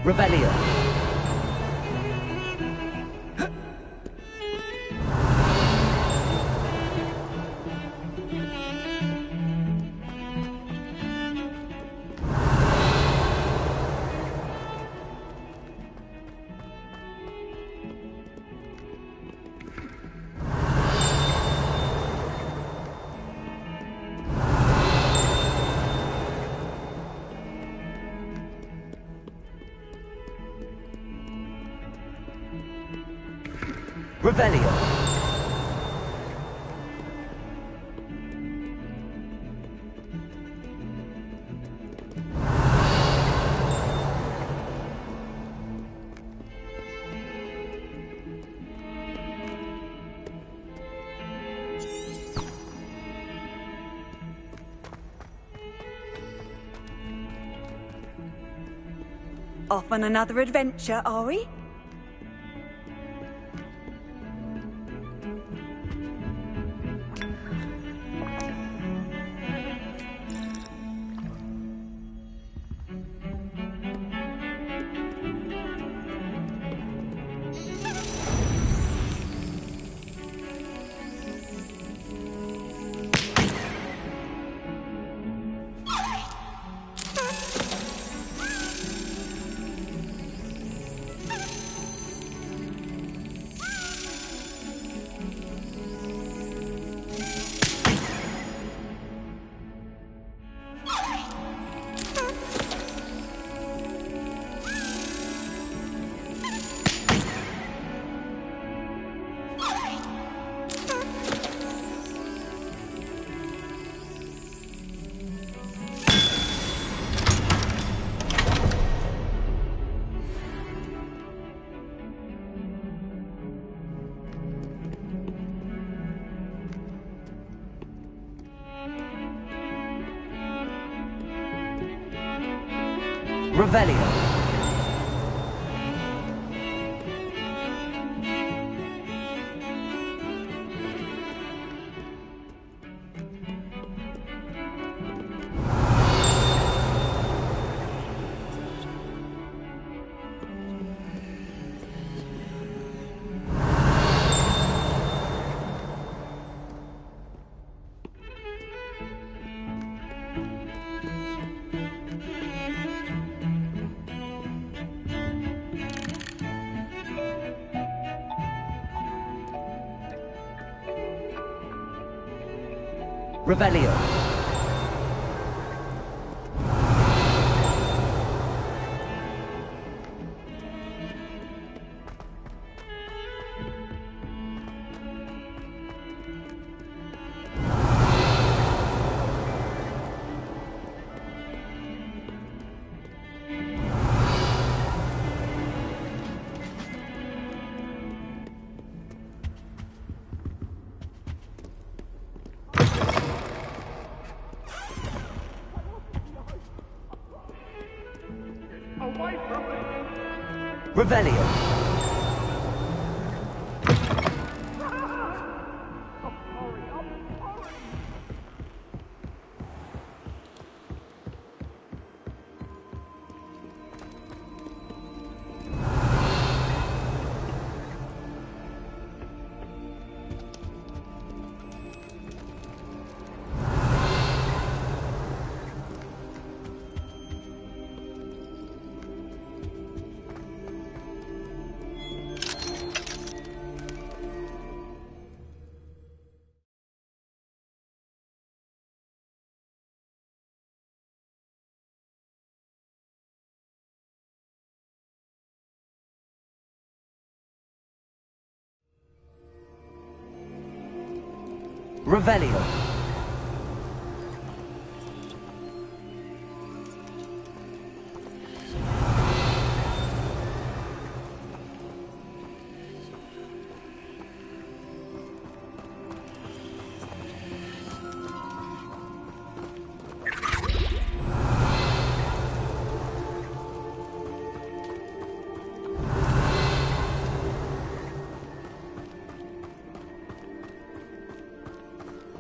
Revelio. Revelio. Off on another adventure, are we? Revelio. Revelio. Revelio. Revelio.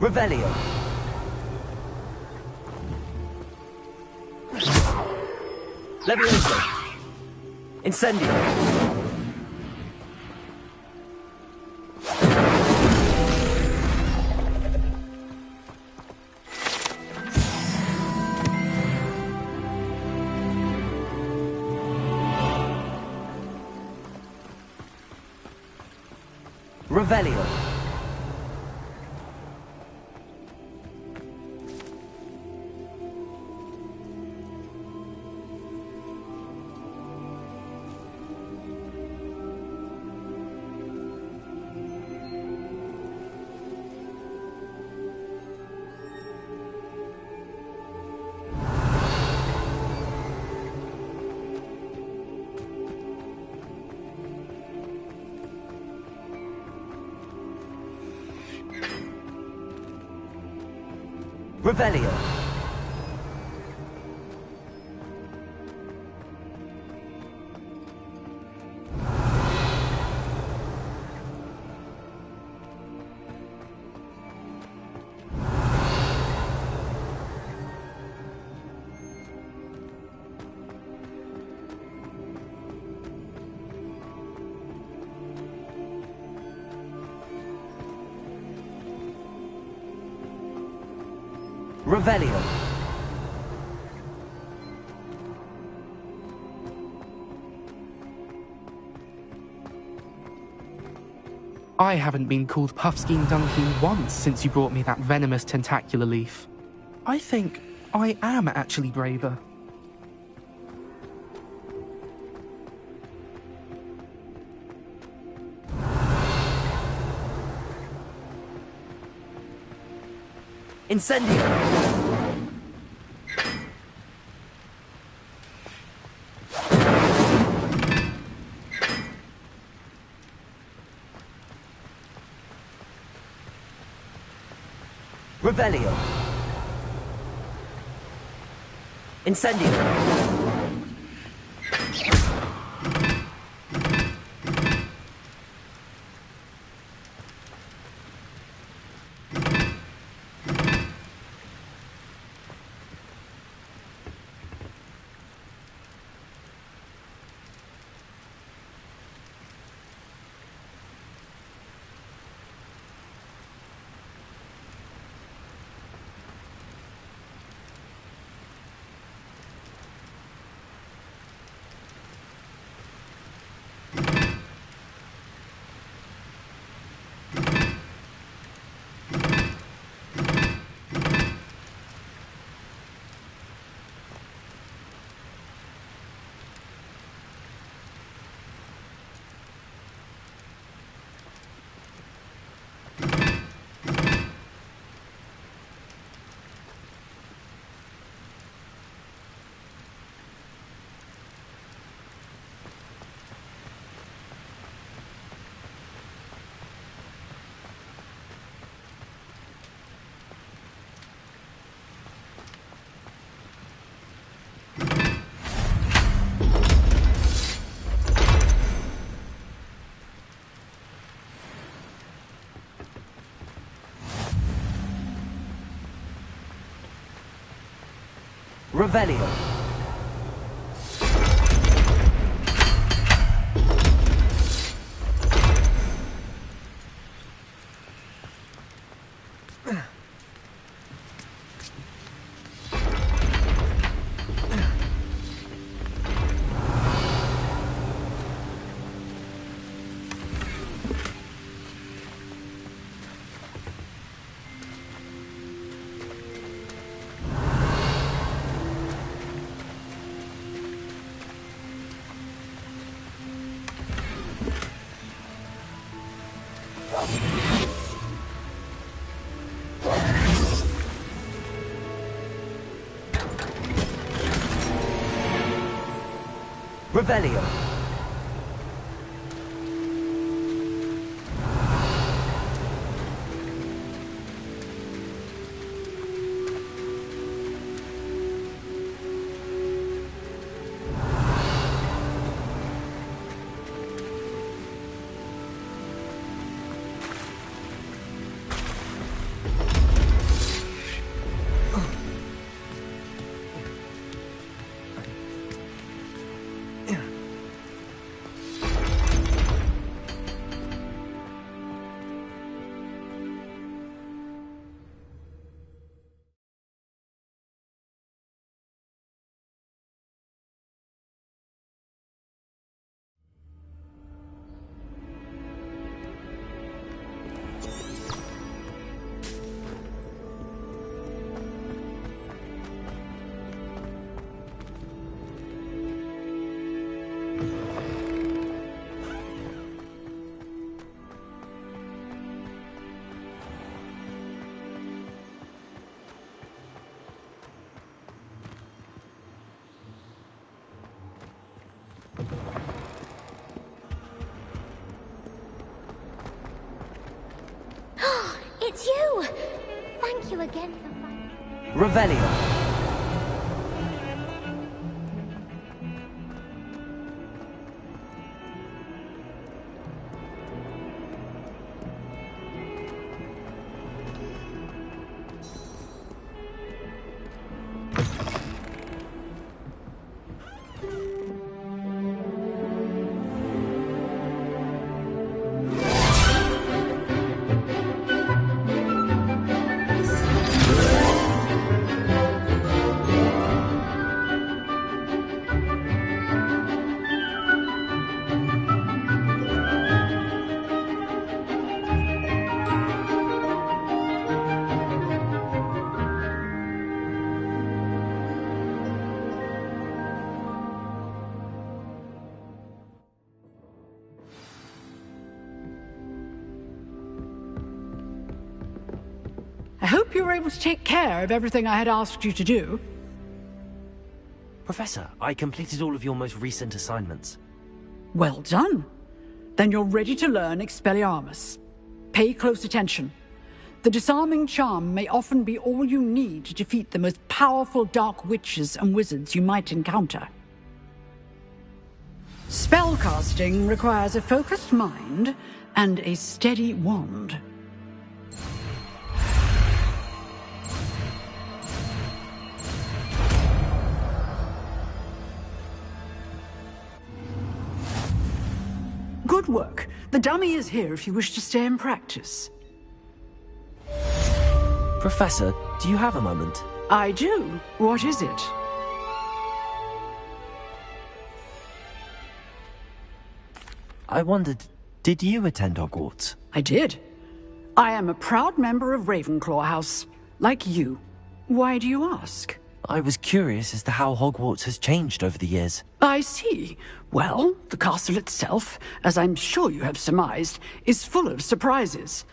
Revelio. Levioso. Incendio. Revelio. Revelio. Revelio. I haven't been called Puffskein Dunkeen once since you brought me that venomous tentacular leaf. I think I am actually braver. Incendio. Revelio. Incendio. Revelio. Revelio. it's you! Thank you again for... Revelio. I hope you were able to take care of everything I had asked you to do. Professor, I completed all of your most recent assignments. Well done. Then you're ready to learn Expelliarmus. Pay close attention. The disarming charm may often be all you need to defeat the most powerful dark witches and wizards you might encounter. Spellcasting requires a focused mind and a steady wand. Good work. The dummy is here if you wish to stay and practice. Professor, do you have a moment? I do. What is it? I wondered, did you attend Hogwarts? I did. I am a proud member of Ravenclaw House, like you. Why do you ask? I was curious as to how Hogwarts has changed over the years. I see. Well, the castle itself, as I'm sure you have surmised, is full of surprises.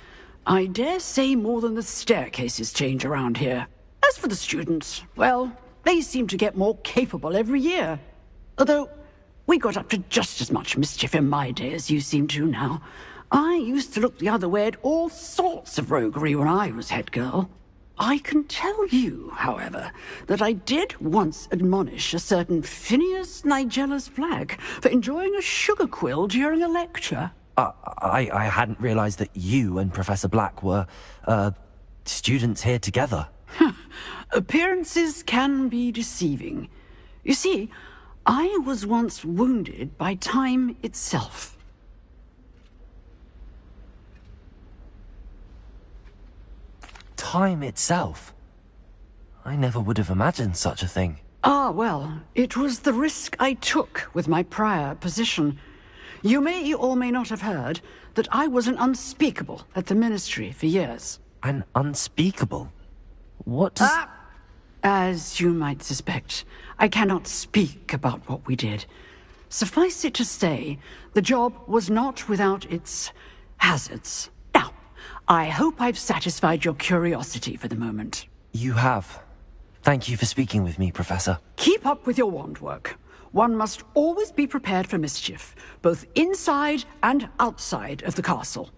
I dare say more than the staircases change around here. As for the students, well, they seem to get more capable every year. Although, we got up to just as much mischief in my day as you seem to now. I used to look the other way at all sorts of roguery when I was head girl. I can tell you, however, that I did once admonish a certain Phineas Nigella's Flag for enjoying a sugar quill during a lecture. I hadn't realized that you and Professor Black were, students here together. Appearances can be deceiving. You see, I was once wounded by time itself. Time itself? I never would have imagined such a thing. Ah, well, it was the risk I took with my prior position. You may or may not have heard that I was an unspeakable at the Ministry for years. An unspeakable? What does... As you might suspect, I cannot speak about what we did. Suffice it to say, the job was not without its hazards. Now, I hope I've satisfied your curiosity for the moment. You have. Thank you for speaking with me, Professor. Keep up with your wand work. One must always be prepared for mischief, both inside and outside of the castle.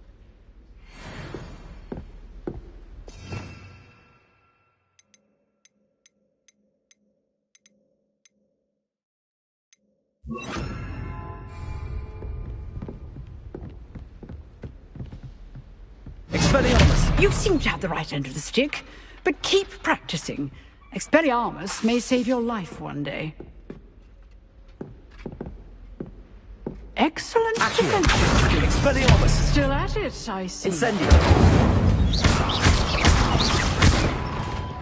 Expelliarmus! You seem to have the right end of the stick, but keep practicing. Expelliarmus may save your life one day. Excellent defense. Expelliarmus! Still at it, I see. Incendio!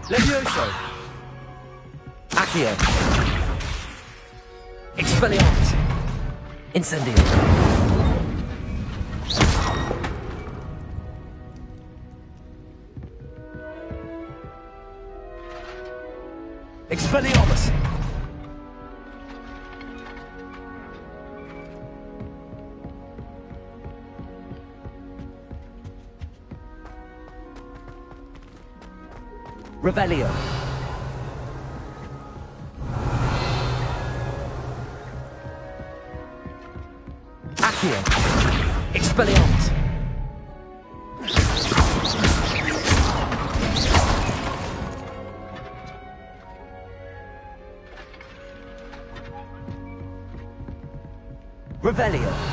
Levioso! Accio! Expelliarmus! Incendio! Expelliarmus! Revelio. Accio. Expelliarmus. Revelio.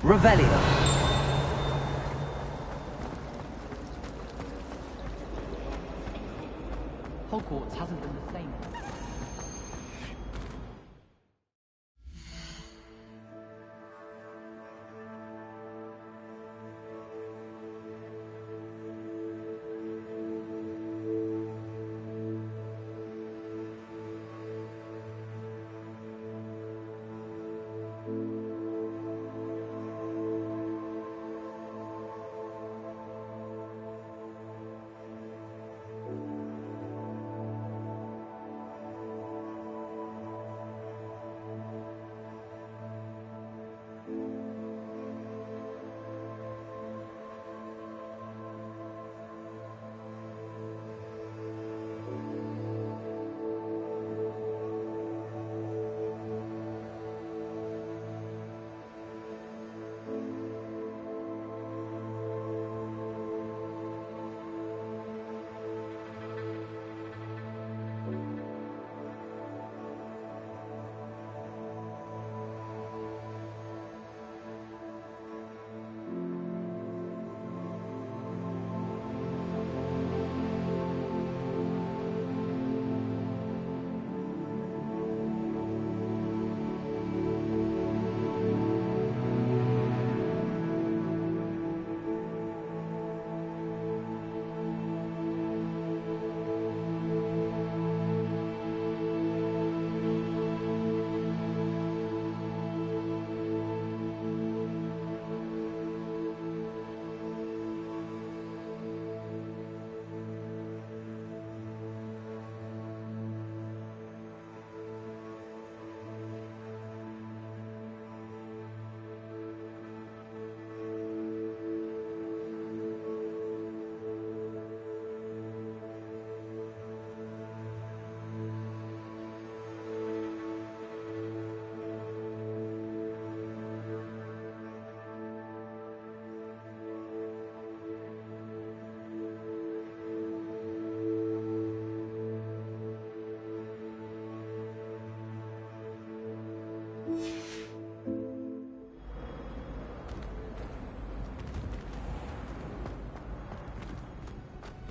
Revelio. Hogwarts hasn't been the same.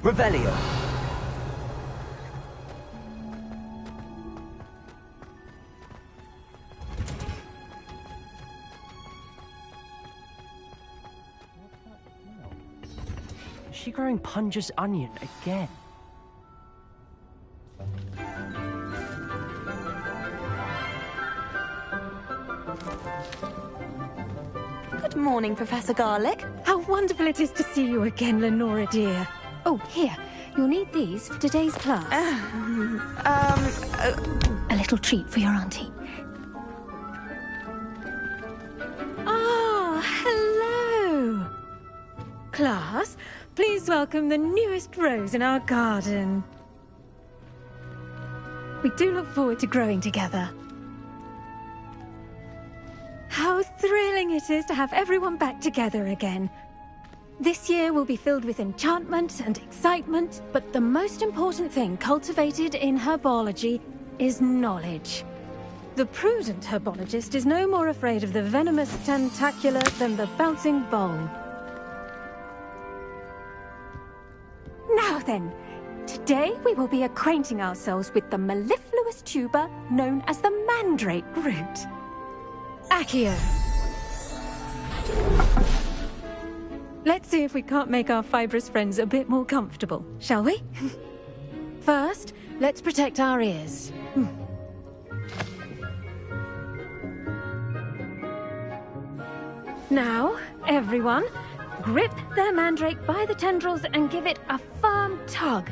Revelio. Is she growing Punja's onion again? Good morning, Professor Garlick. How wonderful it is to see you again, Lenora dear. Oh, here. You'll need these for today's class. A little treat for your auntie. Ah, hello. Class, please welcome the newest rose in our garden. We do look forward to growing together. How thrilling it is to have everyone back together again. This year will be filled with enchantment and excitement, but the most important thing cultivated in herbology is knowledge. The prudent herbologist is no more afraid of the venomous tentacula than the bouncing bulb. Now then, today we will be acquainting ourselves with the mellifluous tuber known as the mandrake root. Accio. Let's see if we can't make our fibrous friends a bit more comfortable, shall we? First, let's protect our ears. Now, everyone, grip their mandrake by the tendrils and give it a firm tug.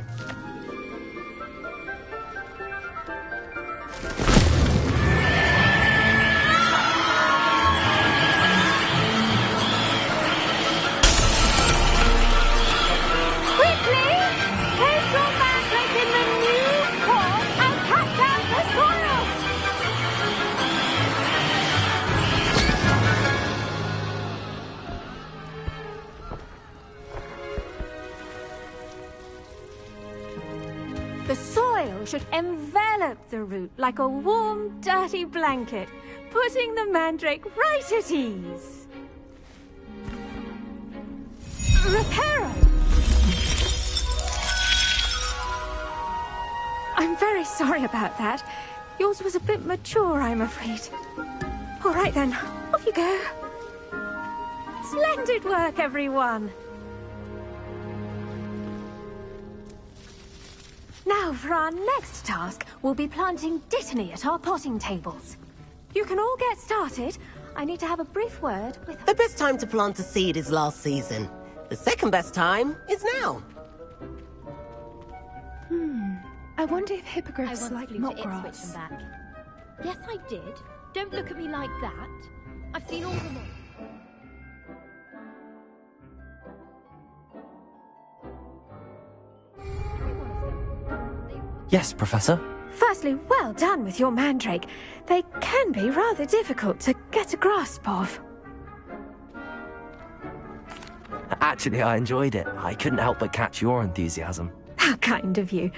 The soil should envelop the root like a warm, dirty blanket, putting the mandrake right at ease. Reparo! I'm very sorry about that. Yours was a bit mature, I'm afraid. All right then, off you go. Splendid work, everyone! Now, for our next task, we'll be planting Dittany at our potting tables. You can all get started. I need to have a brief word with... The best time to plant a seed is last season. The second best time is now. I wonder if hippogriffs like flew to Ipswich and knotgrass. back. Yes, I did. Don't look at me like that. I've seen all the... Yes, Professor. Firstly, well done with your mandrake. They can be rather difficult to get a grasp of. Actually, I enjoyed it. I couldn't help but catch your enthusiasm. How kind of you.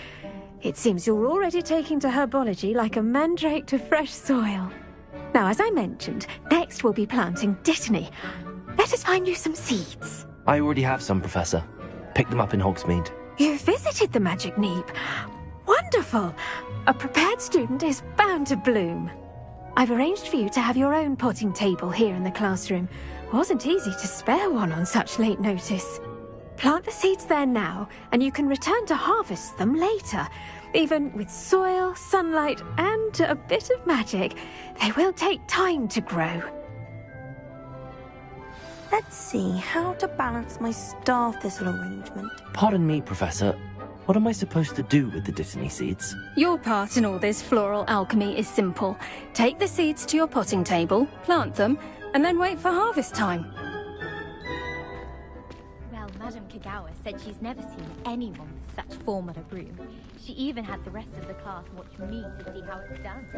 It seems you're already taking to herbology like a mandrake to fresh soil. Now, as I mentioned, next we'll be planting Dittany. Let us find you some seeds. I already have some, Professor. Picked them up in Hogsmeade. You visited the Magic Neep. Wonderful! A prepared student is bound to bloom. I've arranged for you to have your own potting table here in the classroom. Wasn't easy to spare one on such late notice. Plant the seeds there now, and you can return to harvest them later. Even with soil, sunlight, and a bit of magic, they will take time to grow. Let's see how to balance my star thistle arrangement. Pardon me, Professor. What am I supposed to do with the Dittany seeds? Your part in all this floral alchemy is simple. Take the seeds to your potting table, plant them, and then wait for harvest time. Well, Madame Kagawa said she's never seen anyone with such form on a broom. She even had the rest of the class watch me to see how it's done.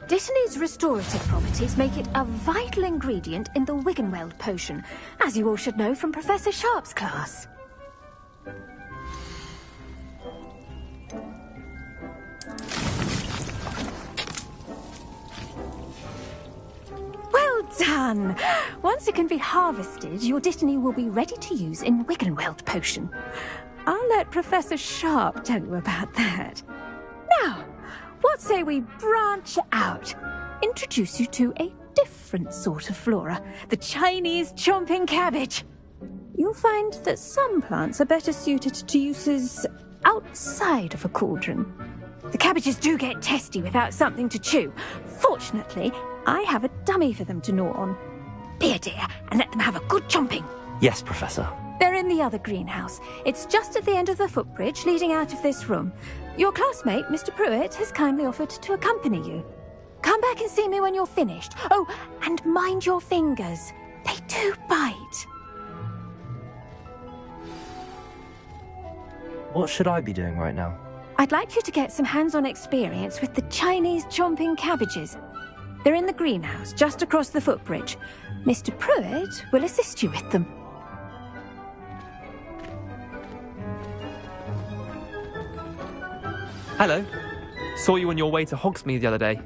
Dittany's restorative properties make it a vital ingredient in the Wiggenweld potion, as you all should know from Professor Sharp's class. Well done. Once it can be harvested, your Dittany will be ready to use in Wiggenweld potion. I'll let Professor Sharp tell you about that. Now, what say we branch out? Introduce you to a different sort of flora, the Chinese chomping cabbage. You'll find that some plants are better suited to uses outside of a cauldron. The cabbages do get testy without something to chew. Fortunately, I have a dummy for them to gnaw on. Be a dear and let them have a good chomping. Yes, Professor. They're in the other greenhouse. It's just at the end of the footbridge leading out of this room. Your classmate, Mr. Pruitt, has kindly offered to accompany you. Come back and see me when you're finished. Oh, and mind your fingers. They do bite. What should I be doing right now? I'd like you to get some hands-on experience with the Chinese chomping cabbages. They're in the greenhouse, just across the footbridge. Mr. Pruitt will assist you with them. Hello. Saw you on your way to Hogsmeade the other day.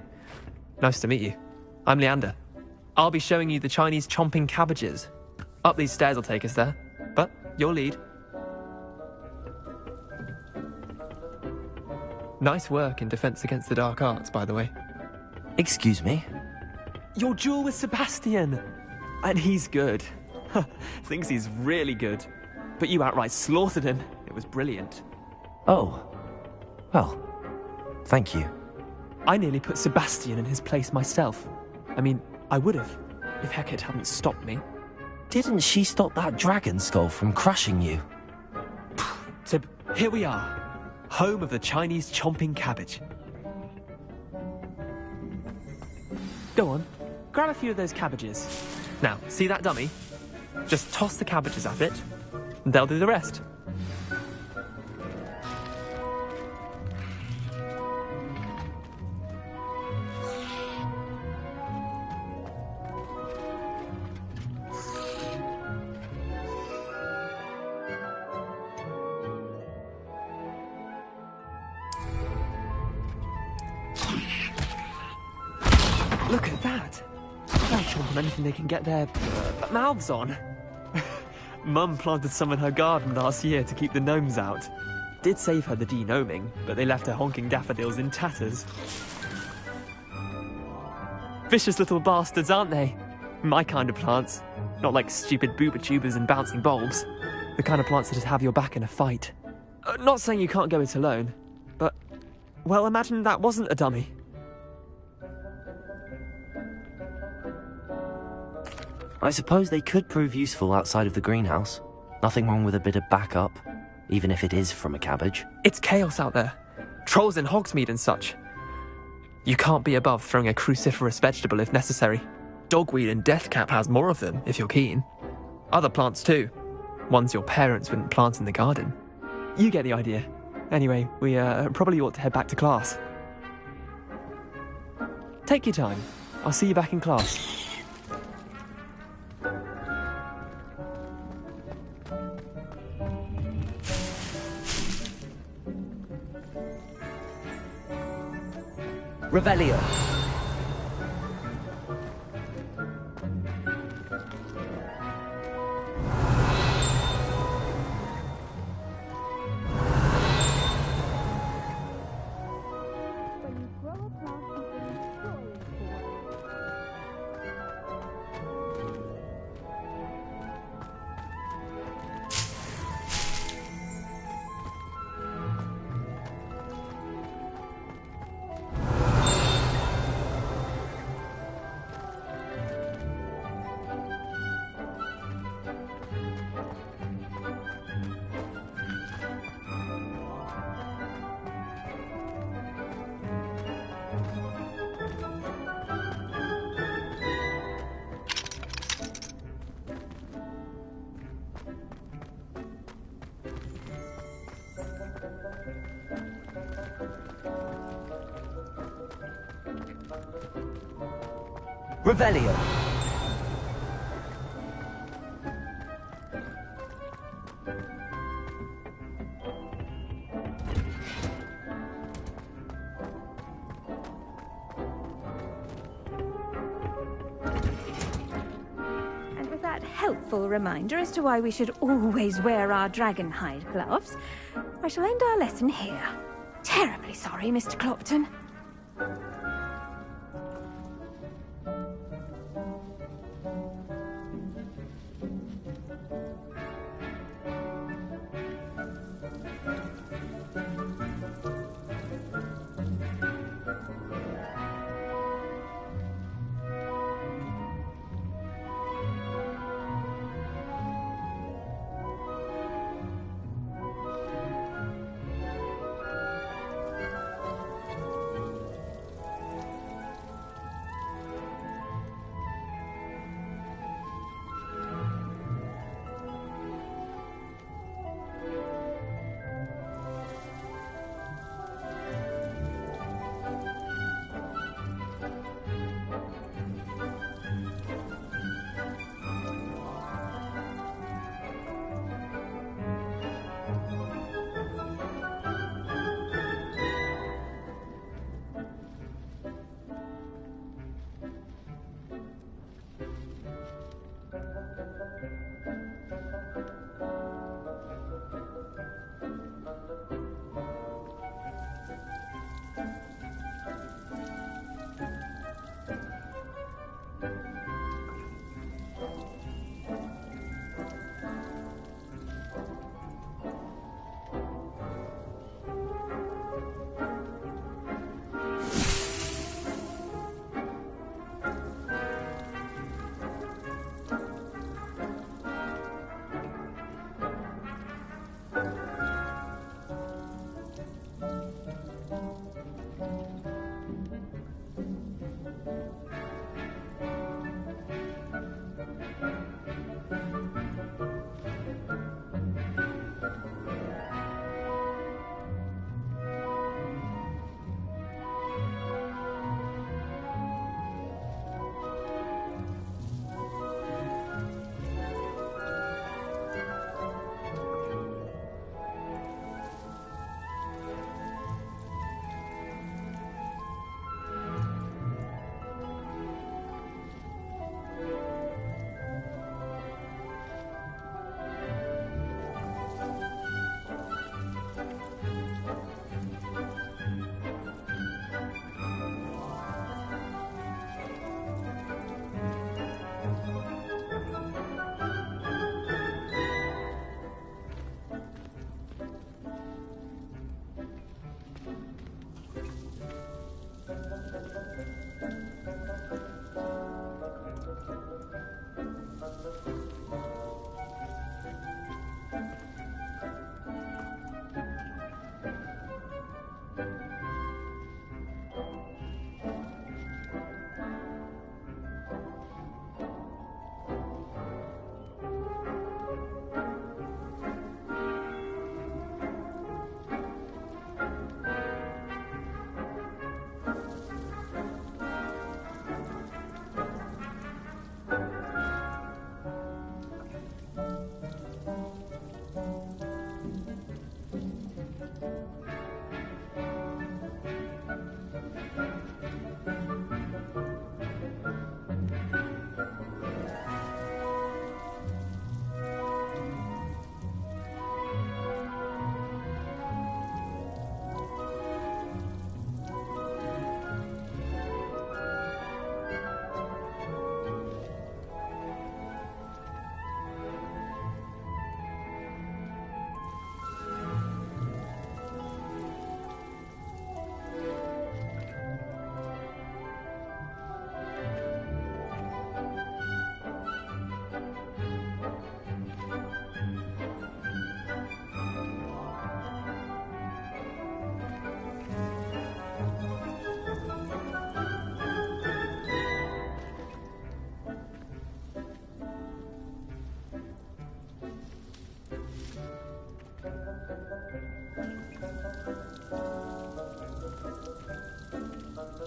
Nice to meet you. I'm Leander. I'll be showing you the Chinese chomping cabbages. Up these stairs will take us there, but your lead. Nice work in Defense Against the Dark Arts, by the way. Excuse me? Your duel with Sebastian! And he's good. Thinks he's really good. But you outright slaughtered him. It was brilliant. Oh. Well, thank you. I nearly put Sebastian in his place myself. I mean, I would have, if Hecate hadn't stopped me. Didn't she stop that dragon skull from crushing you? So, here we are. Home of the Chinese chomping cabbage. Go on, grab a few of those cabbages. Now, see that dummy? Just toss the cabbages at it, and they'll do the rest. Look at that! They'll chomp on anything they can get their mouths on. Mum planted some in her garden last year to keep the gnomes out. Did save her the de-gnoming, but they left her honking daffodils in tatters. Vicious little bastards, aren't they? My kind of plants. Not like stupid booba tubers and bouncing bulbs. The kind of plants that just have your back in a fight. Not saying you can't go it alone, but... well, imagine that wasn't a dummy. I suppose they could prove useful outside of the greenhouse. Nothing wrong with a bit of backup, even if it is from a cabbage. It's chaos out there. Trolls in Hogsmeade and such. You can't be above throwing a cruciferous vegetable if necessary. Dogweed and deathcap has more of them, if you're keen. Other plants too. Ones your parents wouldn't plant in the garden. You get the idea. Anyway, we probably ought to head back to class. Take your time. I'll see you back in class. Revelio. Revelio. helpful reminder as to why we should always wear our dragon hide gloves, I shall end our lesson here. Terribly sorry, Mr. Clopton.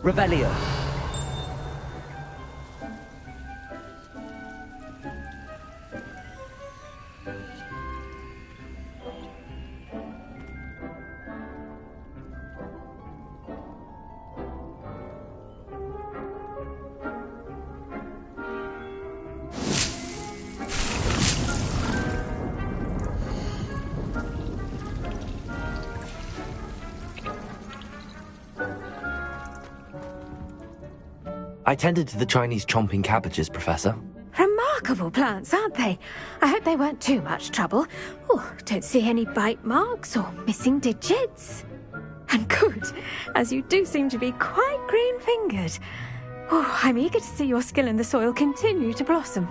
Revelio. I tended to the Chinese chomping cabbages, Professor. Remarkable plants, aren't they? I hope they weren't too much trouble. Oh, don't see any bite marks or missing digits. And good, as you do seem to be quite green-fingered. Oh, I'm eager to see your skill in the soil continue to blossom.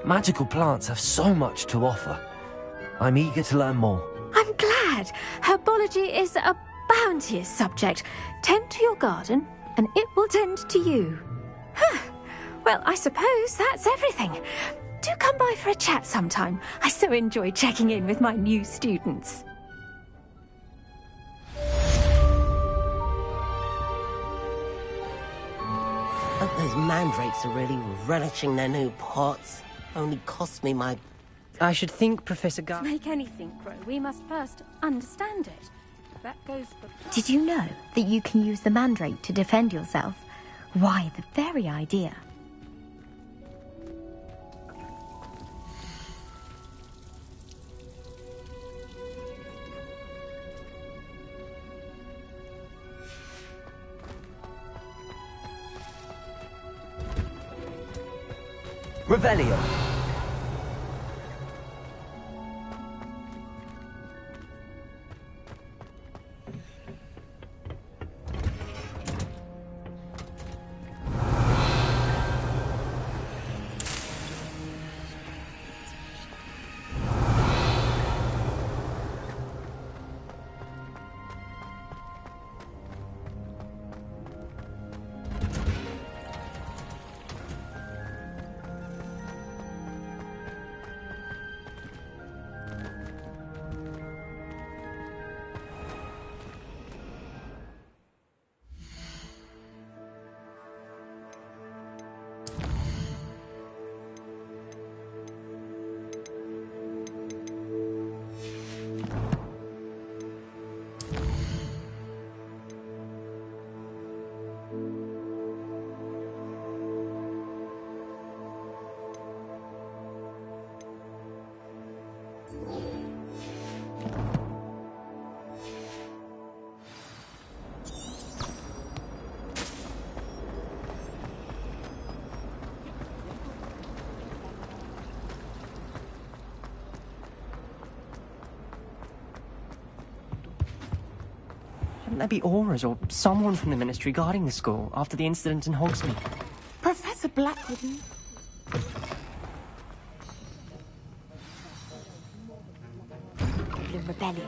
Magical plants have so much to offer. I'm eager to learn more. I'm glad. Herbology is a bounteous subject. Tend to your garden, and it will tend to you. Huh. Well, I suppose that's everything. Do come by for a chat sometime. I so enjoy checking in with my new students. Hope those mandrakes are really relishing their new pots. Only cost me my... I should think, Professor To make anything grow, we must first understand it. That goes for... Did you know that you can use the mandrake to defend yourself? Why, the very idea. Revelio. Shouldn't there be auras or someone from the Ministry guarding the school after the incident in Hogsmeade? Professor Blackwood... The rebellion.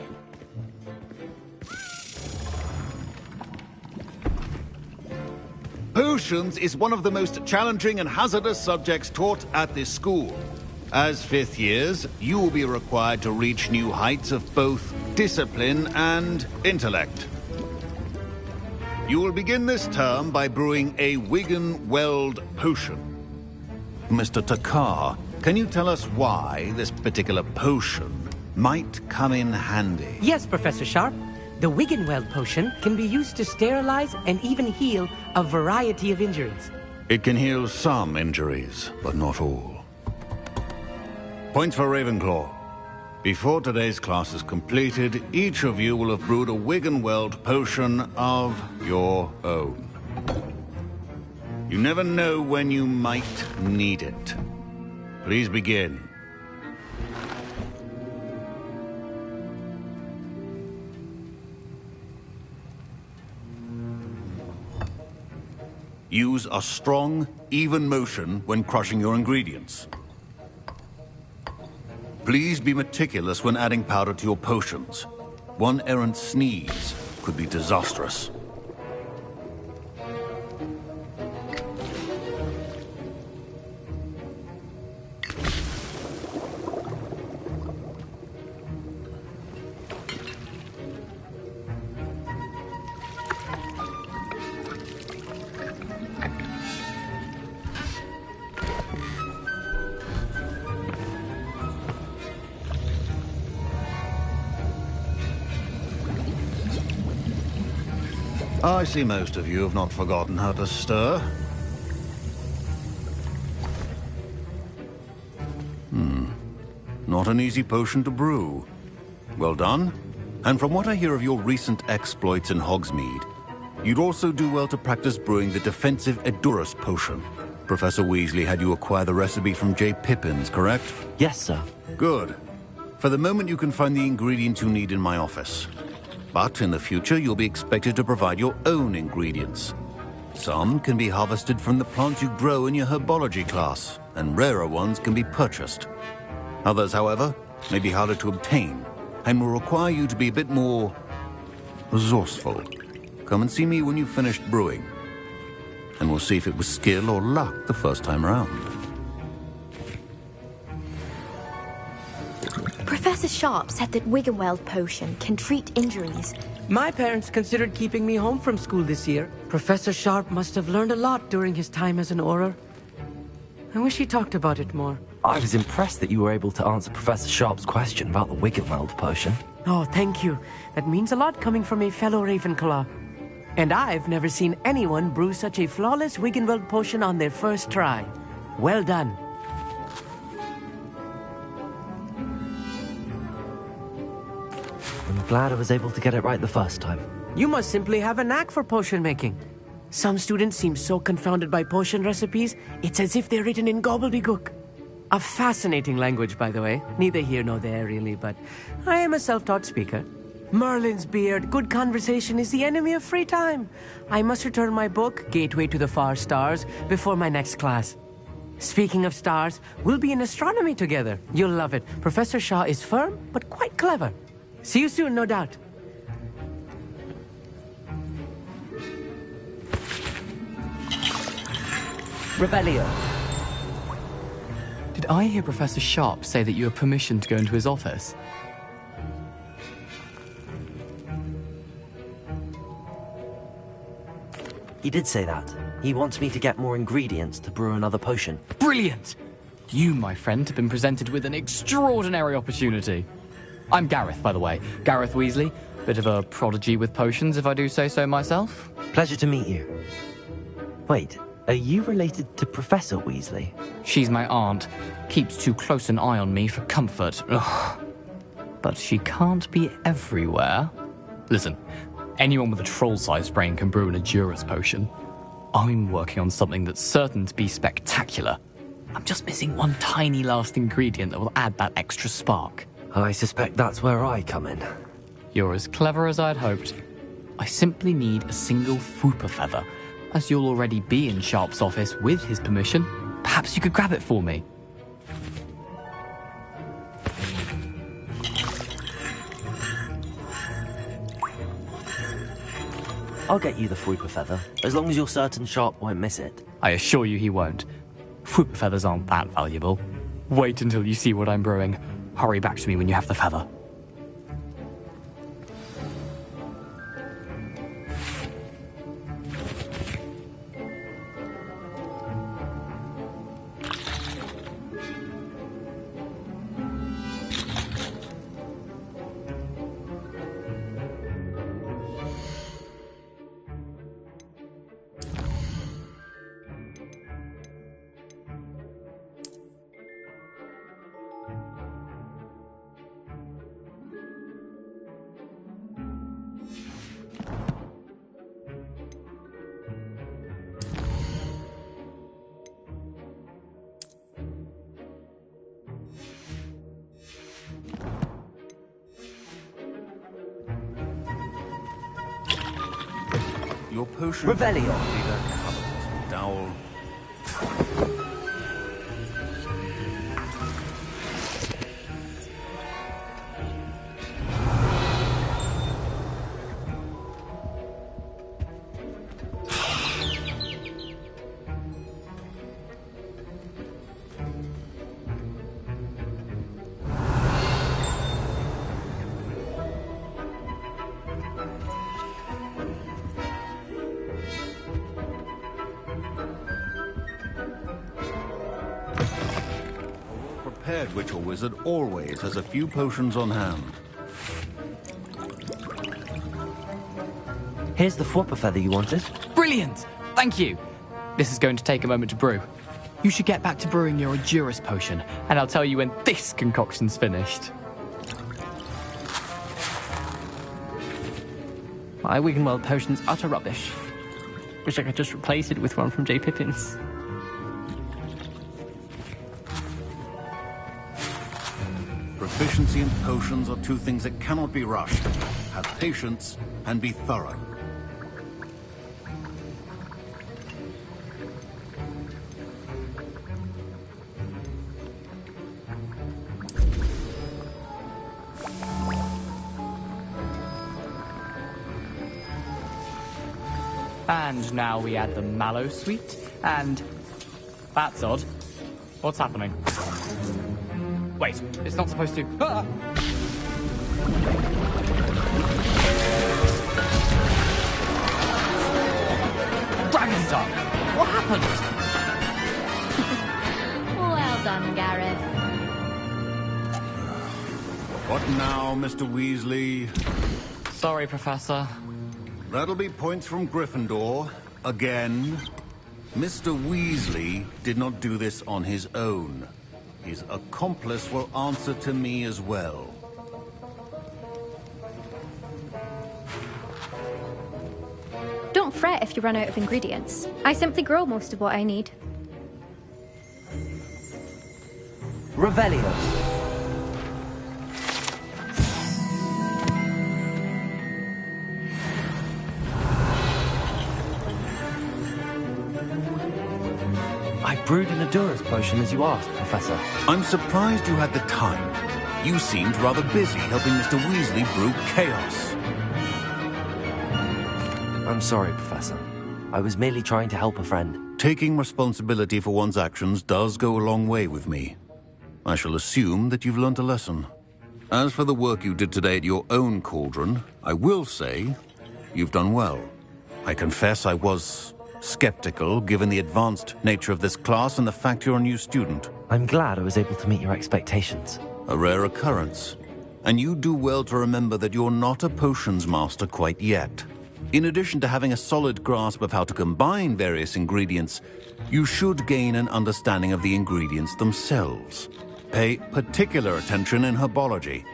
Potions is one of the most challenging and hazardous subjects taught at this school. As fifth years, you will be required to reach new heights of both discipline and intellect. You will begin this term by brewing a Wigan-Weld potion. Mr. Takar, can you tell us why this particular potion might come in handy? Yes, Professor Sharp. The Wigan-Weld potion can be used to sterilize and even heal a variety of injuries. It can heal some injuries, but not all. Points for Ravenclaw. Before today's class is completed, each of you will have brewed a Wigan-Weld potion of your own. You never know when you might need it. Please begin. Use a strong, even motion when crushing your ingredients. Please be meticulous when adding powder to your potions. One errant sneeze could be disastrous. I see most of you have not forgotten how to stir. Not an easy potion to brew. Well done. And from what I hear of your recent exploits in Hogsmeade, You'd also do well to practice brewing the defensive Edurus potion. Professor Weasley had you acquire the recipe from J. Pippins, correct? Yes, sir. Good. For the moment, you can find the ingredients you need in my office. But in the future, you'll be expected to provide your own ingredients. Some can be harvested from the plants you grow in your herbology class, and rarer ones can be purchased. Others, however, may be harder to obtain, and will require you to be a bit more resourceful. Come and see me when you've finished brewing, and we'll see if it was skill or luck the first time around. Professor Sharp said that Wiggenweld potion can treat injuries. My parents considered keeping me home from school this year. Professor Sharp must have learned a lot during his time as an Auror. I wish he talked about it more. I was impressed that you were able to answer Professor Sharp's question about the Wiggenweld potion. Oh, thank you. That means a lot coming from a fellow Ravenclaw. And I've never seen anyone brew such a flawless Wiggenweld potion on their first try. Well done. I'm glad I was able to get it right the first time. You must simply have a knack for potion making. Some students seem so confounded by potion recipes, it's as if they're written in gobbledygook. A fascinating language, by the way. Neither here nor there, really, but I am a self-taught speaker. Merlin's beard, good conversation is the enemy of free time. I must return my book, Gateway to the Far Stars, before my next class. Speaking of stars, we'll be in astronomy together. You'll love it. Professor Shaw is firm, but quite clever. See you soon, no doubt. Revelio. Did I hear Professor Sharp say that you have permission to go into his office? He did say that. He wants me to get more ingredients to brew another potion. Brilliant! You, my friend, have been presented with an extraordinary opportunity. I'm Gareth, by the way. Gareth Weasley. Bit of a prodigy with potions, if I do say so myself. Pleasure to meet you. Wait, are you related to Professor Weasley? She's my aunt. Keeps too close an eye on me for comfort. Ugh. But she can't be everywhere. Listen, anyone with a troll-sized brain can brew an Edurus potion. I'm working on something that's certain to be spectacular. I'm just missing one tiny last ingredient that will add that extra spark. I suspect that's where I come in. You're as clever as I'd hoped. I simply need a single Fwooper feather. As you'll already be in Sharp's office with his permission, perhaps you could grab it for me. I'll get you the Fwooper feather, as long as you're certain Sharp won't miss it. I assure you he won't. Fwooper feathers aren't that valuable. Wait until you see what I'm brewing. Hurry back to me when you have the feather. Your potion... Revelio. Dowel. Prepared witch or wizard always has a few potions on hand. Here's the Fwooper feather you wanted. Brilliant! Thank you! This is going to take a moment to brew. You should get back to brewing your Edurus potion, and I'll tell you when this concoction's finished. My Wiggenweld potion's utter rubbish. Wish I could just replace it with one from J. Pippin's. Proficiency and potions are two things that cannot be rushed. Have patience and be thorough. And now we add the mallow sweet, and... That's odd. What's happening? Wait, it's not supposed to... Ah! Dragon's up! What happened? Well done, Gareth. What now, Mr. Weasley? Sorry, Professor. That'll be points from Gryffindor. Again. Mr. Weasley did not do this on his own. His accomplice will answer to me as well. Don't fret if you run out of ingredients. I simply grow most of what I need. Revelio. I brewed an Adura's potion as you asked, Professor. I'm surprised you had the time. You seemed rather busy helping Mr. Weasley brew chaos. I'm sorry, Professor. I was merely trying to help a friend. Taking responsibility for one's actions does go a long way with me. I shall assume that you've learnt a lesson. As for the work you did today at your own cauldron, I will say you've done well. I confess I was skeptical, given the advanced nature of this class and the fact you're a new student. I'm glad I was able to meet your expectations. A rare occurrence. And you do well to remember that you're not a potions master quite yet. In addition to having a solid grasp of how to combine various ingredients, you should gain an understanding of the ingredients themselves. Pay particular attention in herbology.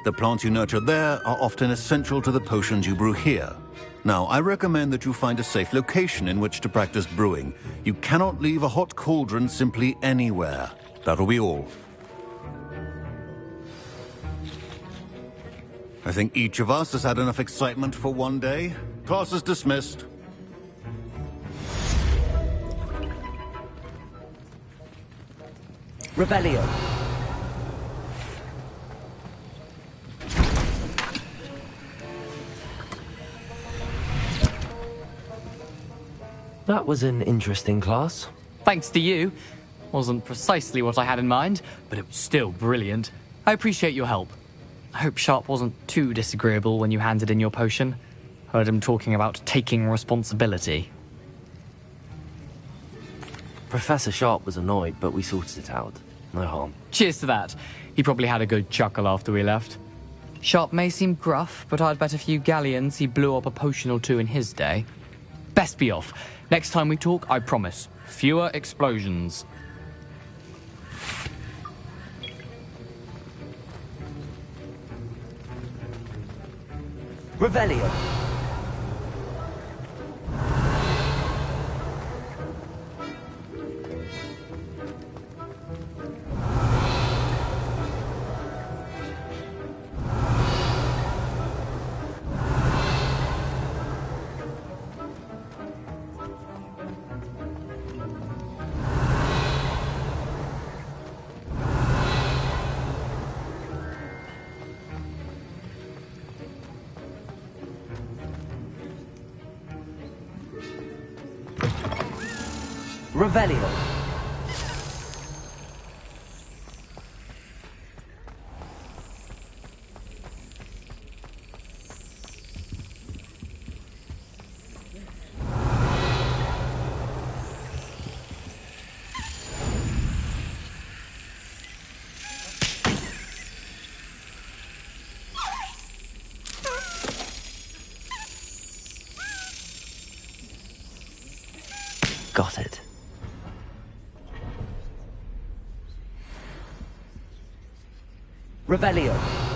The plants you nurture there are often essential to the potions you brew here. Now, I recommend that you find a safe location in which to practice brewing. You cannot leave a hot cauldron simply anywhere. That'll be all. I think each of us has had enough excitement for one day. Class is dismissed. Revelio. That was an interesting class. Thanks to you. Wasn't precisely what I had in mind, but it was still brilliant. I appreciate your help. I hope Sharp wasn't too disagreeable when you handed in your potion. Heard him talking about taking responsibility. Professor Sharp was annoyed, but we sorted it out. No harm. Cheers to that. He probably had a good chuckle after we left. Sharp may seem gruff, but I'd bet a few galleons he blew up a potion or two in his day. Best be off. Next time we talk, I promise, fewer explosions. Revelio. Revelio. Got it. Revelio.